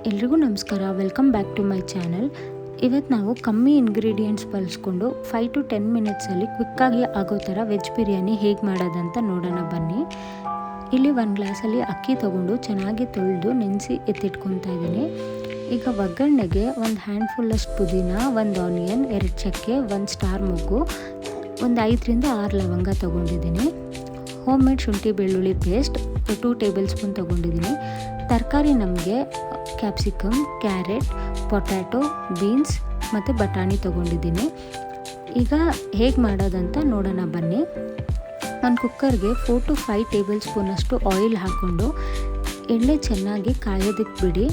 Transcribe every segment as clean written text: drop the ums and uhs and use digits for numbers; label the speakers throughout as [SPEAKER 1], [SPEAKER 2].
[SPEAKER 1] ಎಲ್ರಿಗೂ ನಮಸ್ಕಾರ. Welcome back to my channel. ಇವತ್ತು ನಾವು ಕಮ್ಮಿ ಇಂಗ್ರೀಡಿಯೆಂಟ್ಸ್ ಬಳಸ್ಕೊಂಡು 5 to 10 ಮಿನಿಟ್ಸಲ್ಲಿ ಕ್ವಿಕ್ಕಾಗಿ ಆಗೋ ಥರ ವೆಜ್ ಬಿರಿಯಾನಿ ಹೇಗೆ ಮಾಡೋದಂತ ನೋಡೋಣ ಬನ್ನಿ. ಇಲ್ಲಿ ಒಂದು ಗ್ಲಾಸಲ್ಲಿ ಅಕ್ಕಿ ತೊಗೊಂಡು ಚೆನ್ನಾಗಿ ತೊಳೆದು ನೆನೆಸಿ ಎತ್ತಿಟ್ಕೊತಾ ಇದ್ದೀನಿ. ಈಗ ಒಗ್ಗರಣೆಗೆ ಒಂದು ಹ್ಯಾಂಡ್ಫುಲ್ಲಷ್ಟು ಪುದೀನ, ಒಂದು ಆನಿಯನ್, 2 ಚಕ್ಕೆ, 1 ಸ್ಟಾರ್ ಮೊಗ್ಗು, ಒಂದು 5ರಿಂದ 6 ಲವಂಗ ತೊಗೊಂಡಿದ್ದೀನಿ. ಹೋಮ್ ಮೇಡ್ ಶುಂಠಿ ಬೆಳ್ಳುಳ್ಳಿ ಪೇಸ್ಟ್ 2 ಟೇಬಲ್ ಸ್ಪೂನ್ ತೊಗೊಂಡಿದ್ದೀನಿ. ತರಕಾರಿ ನಮಗೆ ಕ್ಯಾಪ್ಸಿಕಮ್, ಕ್ಯಾರೆಟ್, ಪೊಟ್ಯಾಟೊ, ಬೀನ್ಸ್ ಮತ್ತು ಬಟಾಣಿ ತೊಗೊಂಡಿದ್ದೀನಿ. ಈಗ ಹೇಗೆ ಮಾಡೋದಂತ ನೋಡೋಣ ಬನ್ನಿ. ಒಂದು ಕುಕ್ಕರ್ಗೆ 4 to 5 ಟೇಬಲ್ ಸ್ಪೂನಷ್ಟು ಆಯಿಲ್ ಹಾಕ್ಕೊಂಡು ಎಣ್ಣೆ ಚೆನ್ನಾಗಿ ಕಾಯೋದಕ್ಕೆ ಬಿಡಿ.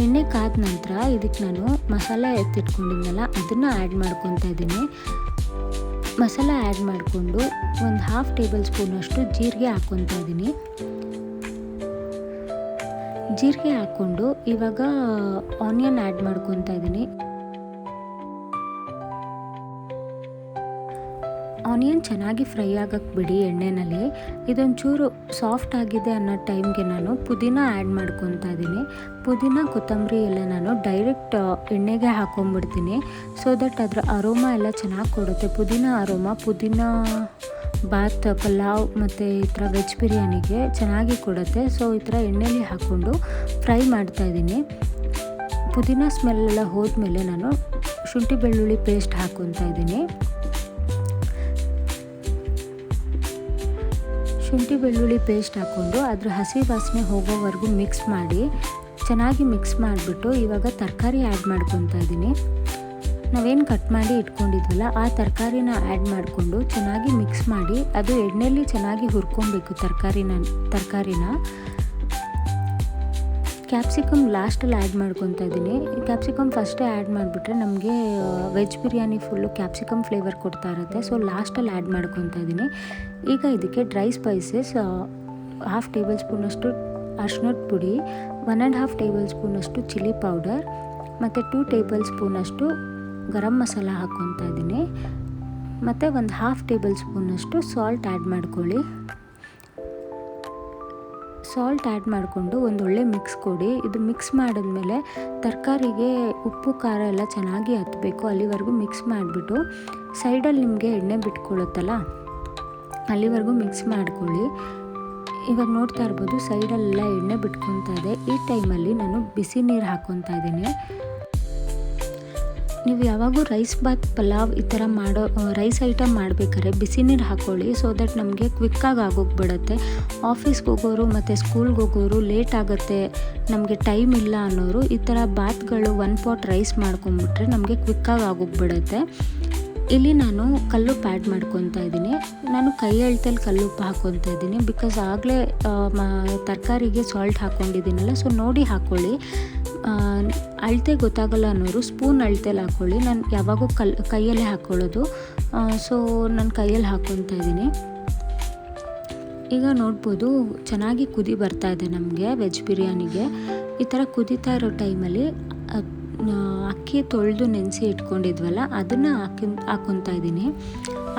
[SPEAKER 1] ಎಣ್ಣೆ ಕಾದ ನಂತರ ಇದಕ್ಕೆ ನಾನು ಮಸಾಲೆ ಎತ್ತಿಟ್ಕೊಂಡಿದ್ನಲ್ಲ ಅದನ್ನು ಆ್ಯಡ್ ಮಾಡ್ಕೊತಾ ಇದ್ದೀನಿ. ಮಸಾಲ ಆ್ಯಡ್ ಮಾಡಿಕೊಂಡು ಒಂದು 1/2 ಟೇಬಲ್ ಸ್ಪೂನಷ್ಟು ಜೀರಿಗೆ ಹಾಕ್ಕೊತಾ ಇದ್ದೀನಿ. ಜೀರಿಗೆ ಹಾಕ್ಕೊಂಡು ಇವಾಗ ಆನಿಯನ್ ಆ್ಯಡ್ ಮಾಡ್ಕೊತಾ ಇದ್ದೀನಿ. ಆನಿಯನ್ ಚೆನ್ನಾಗಿ ಫ್ರೈ ಆಗಕ್ಕೆ ಬಿಡಿ ಎಣ್ಣೆಯಲ್ಲಿ. ಇದೊಂಚೂರು ಸಾಫ್ಟ್ ಆಗಿದೆ ಅನ್ನೋ ಟೈಮ್ಗೆ ನಾನು ಪುದೀನ ಆ್ಯಡ್ ಮಾಡ್ಕೊತಾ ಇದ್ದೀನಿ. ಪುದೀನ, ಕೊತ್ತಂಬರಿ ಎಲ್ಲ ನಾನು ಡೈರೆಕ್ಟ್ ಎಣ್ಣೆಗೆ ಹಾಕ್ಕೊಂಬಿಡ್ತೀನಿ. ಸೊ ದಟ್ ಅದರ ಅರೋಮಾ ಎಲ್ಲ ಚೆನ್ನಾಗಿ ಕೊಡುತ್ತೆ. ಪುದೀನ ಅರೋಮಾ ಪುದೀನ ಬಾತ್, ಪಲಾವ್ ಮತ್ತು ಈ ಥರ ವೆಜ್ ಬಿರಿಯಾನಿಗೆ ಚೆನ್ನಾಗಿ ಕೊಡುತ್ತೆ. ಸೊ ಈ ಥರ ಎಣ್ಣೆಲಿ ಹಾಕ್ಕೊಂಡು ಫ್ರೈ ಮಾಡ್ತಾಯಿದ್ದೀನಿ. ಪುದೀನ ಸ್ಮೆಲ್ಲೆಲ್ಲ ಹೋದ್ಮೇಲೆ ನಾನು ಶುಂಠಿ ಬೆಳ್ಳುಳ್ಳಿ ಪೇಸ್ಟ್ ಹಾಕ್ಕೊತಾ ಇದ್ದೀನಿ. ಶುಂಠಿ ಬೆಳ್ಳುಳ್ಳಿ ಪೇಸ್ಟ್ ಹಾಕ್ಕೊಂಡು ಅದ್ರ ಹಸಿ ವಾಸನೆ ಹೋಗೋವರೆಗೂ ಮಿಕ್ಸ್ ಮಾಡಿ ಚೆನ್ನಾಗಿ ಮಿಕ್ಸ್ ಮಾಡಿಬಿಟ್ಟು ಇವಾಗ ತರಕಾರಿ ಆ್ಯಡ್ ಮಾಡ್ಕೊತಾ ಇದ್ದೀನಿ. ನಾವೇನು ಕಟ್ ಮಾಡಿ ಇಟ್ಕೊಂಡಿದ್ವಲ್ಲ ಆ ತರಕಾರಿನ ಆ್ಯಡ್ ಮಾಡಿಕೊಂಡು ಚೆನ್ನಾಗಿ ಮಿಕ್ಸ್ ಮಾಡಿ ಅದು ಎಣ್ಣೆಯಲ್ಲಿ ಚೆನ್ನಾಗಿ ಹುರ್ಕೊಬೇಕು ತರಕಾರಿನ. ಕ್ಯಾಪ್ಸಿಕಮ್ ಲಾಸ್ಟಲ್ಲಿ ಆ್ಯಡ್ ಮಾಡ್ಕೊತಾ ಇದ್ದೀನಿ. ಕ್ಯಾಪ್ಸಿಕಮ್ ಫಸ್ಟೇ ಆ್ಯಡ್ ಮಾಡಿಬಿಟ್ರೆ ನಮಗೆ veg biryani full capsicum flavour ಕೊಡ್ತಾ ಇರುತ್ತೆ. ಸೊ ಲಾಸ್ಟಲ್ಲಿ ಆ್ಯಡ್ ಮಾಡ್ಕೊತಾ ಇದ್ದೀನಿ. ಈಗ ಇದಕ್ಕೆ ಡ್ರೈ ಸ್ಪೈಸಸ್ 1/2 ಟೇಬಲ್ ಸ್ಪೂನಷ್ಟು ಅರಿಶಿನದ ಪುಡಿ, 1.5 ಟೇಬಲ್ ಸ್ಪೂನಷ್ಟು ಚಿಲ್ಲಿ ಪೌಡರ್ ಮತ್ತು 2 ಟೇಬಲ್ ಸ್ಪೂನಷ್ಟು ಗರಂ ಮಸಾಲ ಹಾಕ್ಕೊತಾ ಇದ್ದೀನಿ. ಮತ್ತು ಒಂದು 1/2 ಟೇಬಲ್ ಸ್ಪೂನಷ್ಟು ಸಾಲ್ಟ್ ಆ್ಯಡ್ ಮಾಡ್ಕೊಳ್ಳಿ. ಸಾಲ್ಟ್ ಆ್ಯಡ್ ಮಾಡಿಕೊಂಡು ಒಂದೊಳ್ಳೆ ಮಿಕ್ಸ್ ಕೊಡಿ. ಇದು ಮಿಕ್ಸ್ ಮಾಡಿದ್ಮೇಲೆ ತರಕಾರಿಗೆ ಉಪ್ಪು ಖಾರ ಎಲ್ಲ ಚೆನ್ನಾಗಿ ಹತ್ತಬೇಕು. ಅಲ್ಲಿವರೆಗೂ ಮಿಕ್ಸ್ ಮಾಡಿಬಿಟ್ಟು ಸೈಡಲ್ಲಿ ನಿಮಗೆ ಎಣ್ಣೆ ಬಿಟ್ಕೊಳ್ಳುತ್ತಲ್ಲ ಅಲ್ಲಿವರೆಗೂ ಮಿಕ್ಸ್ ಮಾಡ್ಕೊಳ್ಳಿ. ಇವಾಗ ನೋಡ್ತಾ ಇರ್ಬೋದು ಸೈಡಲ್ಲೆಲ್ಲ ಎಣ್ಣೆ ಬಿಟ್ಕೊತಾ ಇದೆ. ಈ ಟೈಮಲ್ಲಿ ನಾನು ಬಿಸಿ ನೀರು ಹಾಕ್ಕೊತಾ ಇದ್ದೀನಿ. ನೀವು ಯಾವಾಗೂ ರೈಸ್ ಬಾತ್, ಪಲಾವ್ ಈ ಥರ ರೈಸ್ ಐಟಮ್ ಮಾಡಬೇಕಾದ್ರೆ ಬಿಸಿ ನೀರು ಹಾಕ್ಕೊಳ್ಳಿ. ಸೊ ದಟ್ ನಮಗೆ ಕ್ವಿಕ್ಕಾಗಿ ಆಗೋಗ್ಬಿಡುತ್ತೆ. ಆಫೀಸ್ಗೆ ಹೋಗೋರು ಮತ್ತು ಸ್ಕೂಲ್ಗೆ ಹೋಗೋರು ಲೇಟ್ ಆಗುತ್ತೆ, ನಮಗೆ ಟೈಮ್ ಇಲ್ಲ ಅನ್ನೋರು ಈ ಥರ ಬಾತ್ಗಳು 1 ಪಾಟ್ ರೈಸ್ ಮಾಡ್ಕೊಂಬಿಟ್ರೆ ನಮಗೆ ಕ್ವಿಕ್ಕಾಗಿ ಆಗೋಗ್ಬಿಡುತ್ತೆ. ಇಲ್ಲಿ ನಾನು ಕಲ್ಲುಪ್ಪು ಆ್ಯಡ್ ಮಾಡ್ಕೊತಾ ಇದ್ದೀನಿ. ನಾನು ಕೈ ಅಳತೆಯಲ್ಲಿ ಕಲ್ಲುಪ್ಪು ಹಾಕ್ಕೊತಾ ಇದ್ದೀನಿ. ಬಿಕಾಸ್ ಆಗಲೇ ತರಕಾರಿಗೆ ಸಾಲ್ಟ್ ಹಾಕ್ಕೊಂಡಿದ್ದೀನಲ್ಲ, ಸೊ ನೋಡಿ ಹಾಕ್ಕೊಳ್ಳಿ. ಅಳತೆ ಗೊತ್ತಾಗಲ್ಲ ಅನ್ನೋರು ಸ್ಪೂನ್ ಅಳತೆಯಲ್ಲಿ ಹಾಕ್ಕೊಳ್ಳಿ. ನಾನು ಯಾವಾಗೂ ಕೈಯಲ್ಲೇ ಹಾಕ್ಕೊಳ್ಳೋದು. ಸೊ ನಾನು ಕೈಯಲ್ಲಿ ಹಾಕ್ಕೊತಾ ಇದ್ದೀನಿ. ಈಗ ನೋಡ್ಬೋದು ಚೆನ್ನಾಗಿ ಕುದಿ ಬರ್ತಾ ಇದೆ ನಮಗೆ ವೆಜ್ ಬಿರಿಯಾನಿಗೆ. ಈ ಥರ ಕುದೀತಾ ಇರೋ ಟೈಮಲ್ಲಿ ಅಕ್ಕಿ ತೊಳೆದು ನೆನೆಸಿ ಇಟ್ಕೊಂಡಿದ್ವಲ್ಲ ಅದನ್ನು ಹಾಕ್ಕೊತಾ ಇದ್ದೀನಿ.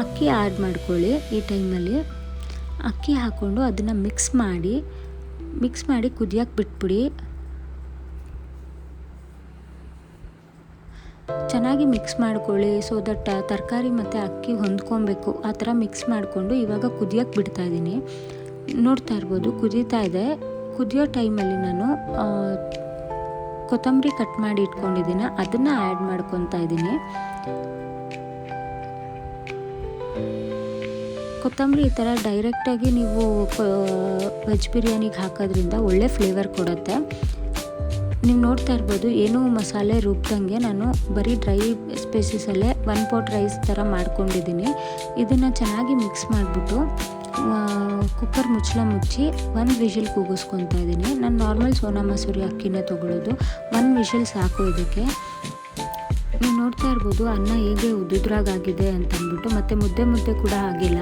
[SPEAKER 1] ಅಕ್ಕಿ ಆ್ಯಡ್ ಮಾಡ್ಕೊಳ್ಳಿ. ಈ ಟೈಮಲ್ಲಿ ಅಕ್ಕಿ ಹಾಕ್ಕೊಂಡು ಅದನ್ನು ಮಿಕ್ಸ್ ಮಾಡಿ ಕುದಿಯೋಕ್ಕೆ ಬಿಟ್ಬಿಡಿ. ಚೆನ್ನಾಗಿ ಮಿಕ್ಸ್ ಮಾಡ್ಕೊಳ್ಳಿ. ಸೊ ದಟ್ ತರಕಾರಿ ಮತ್ತು ಅಕ್ಕಿ ಹೊಂದ್ಕೊಬೇಕು. ಆ ಥರ ಮಿಕ್ಸ್ ಮಾಡಿಕೊಂಡು ಇವಾಗ ಕುದಿಯೋಕ್ಕೆ ಬಿಡ್ತಾಯಿದ್ದೀನಿ. ನೋಡ್ತಾ ಇರ್ಬೋದು ಕುದೀತಾ ಇದೆ. ಕುದಿಯೋ ಟೈಮಲ್ಲಿ ನಾನು ಕೊತ್ತಂಬರಿ ಕಟ್ ಮಾಡಿ ಇಟ್ಕೊಂಡಿದ್ದೀನಿ, ಅದನ್ನು ಆ್ಯಡ್ ಮಾಡ್ಕೊತಾ ಇದ್ದೀನಿ. ಕೊತ್ತಂಬರಿ ಈ ಥರ ಡೈರೆಕ್ಟಾಗಿ ನೀವು ವೆಜ್ ಬಿರಿಯಾನಿಗೆ ಹಾಕೋದ್ರಿಂದ ಒಳ್ಳೆ ಫ್ಲೇವರ್ ಕೊಡುತ್ತೆ. ನೀವು ನೋಡ್ತಾ ಇರ್ಬೋದು ಏನೂ ಮಸಾಲೆ ರುಬ್ದಂಗೆ ನಾನು ಬರೀ ಡ್ರೈ ಸ್ಪೈಸಸಲ್ಲೇ 1 ಪಾಟ್ ರೈಸ್ ಥರ ಮಾಡ್ಕೊಂಡಿದ್ದೀನಿ. ಇದನ್ನು ಚೆನ್ನಾಗಿ ಮಿಕ್ಸ್ ಮಾಡಿಬಿಟ್ಟು ಕುಕ್ಕರ್ ಮುಚ್ಚಳ ಮುಚ್ಚಿ 1 ವಿಷಲ್ ಕೂಗಿಸ್ಕೊತಾ ಇದ್ದೀನಿ. ನಾನು ನಾರ್ಮಲ್ ಸೋನಾ ಮಸೂರಿ ಅಕ್ಕಿನೇ ತೊಗೊಳ್ಳೋದು. 1 ವಿಷಲ್ ಸಾಕು ಇದಕ್ಕೆ. ನೀವು ನೋಡ್ತಾ ಇರ್ಬೋದು ಅನ್ನ ಹೇಗೆ ಉದುದ್ರಾಗಿದೆ ಅಂತಂದ್ಬಿಟ್ಟು, ಮತ್ತು ಮುದ್ದೆ ಕೂಡ ಆಗಿಲ್ಲ,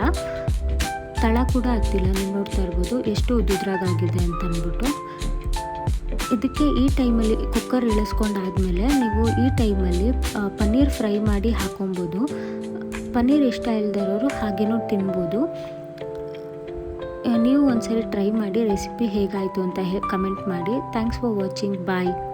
[SPEAKER 1] ತಳ ಕೂಡ ಹತ್ತಿಲ್ಲ. ನೀವು ನೋಡ್ತಾ ಇರ್ಬೋದು ಎಷ್ಟು ಉದುದ್ರಾಗಿದೆ ಅಂತಂದ್ಬಿಟ್ಟು. ಇದಕ್ಕೆ ಈ ಟೈಮಲ್ಲಿ ಕುಕ್ಕರ್ ಇಳಿಸ್ಕೊಂಡಾದ್ಮೇಲೆ ನೀವು ಈ ಟೈಮಲ್ಲಿ ಪನ್ನೀರ್ ಫ್ರೈ ಮಾಡಿ ಹಾಕೊಬೋದು. ಪನ್ನೀರ್ ಇಷ್ಟ ಇಲ್ಲದಿರೋರು ಹಾಗೇನೂ ತಿನ್ಬೋದು. ನೀವು ಒಂದ್ಸರಿ ಟ್ರೈ ಮಾಡಿ ರೆಸಿಪಿ ಹೇಗಾಯಿತು ಅಂತ ಕಮೆಂಟ್ ಮಾಡಿ. Thanks for watching. ಬಾಯ್.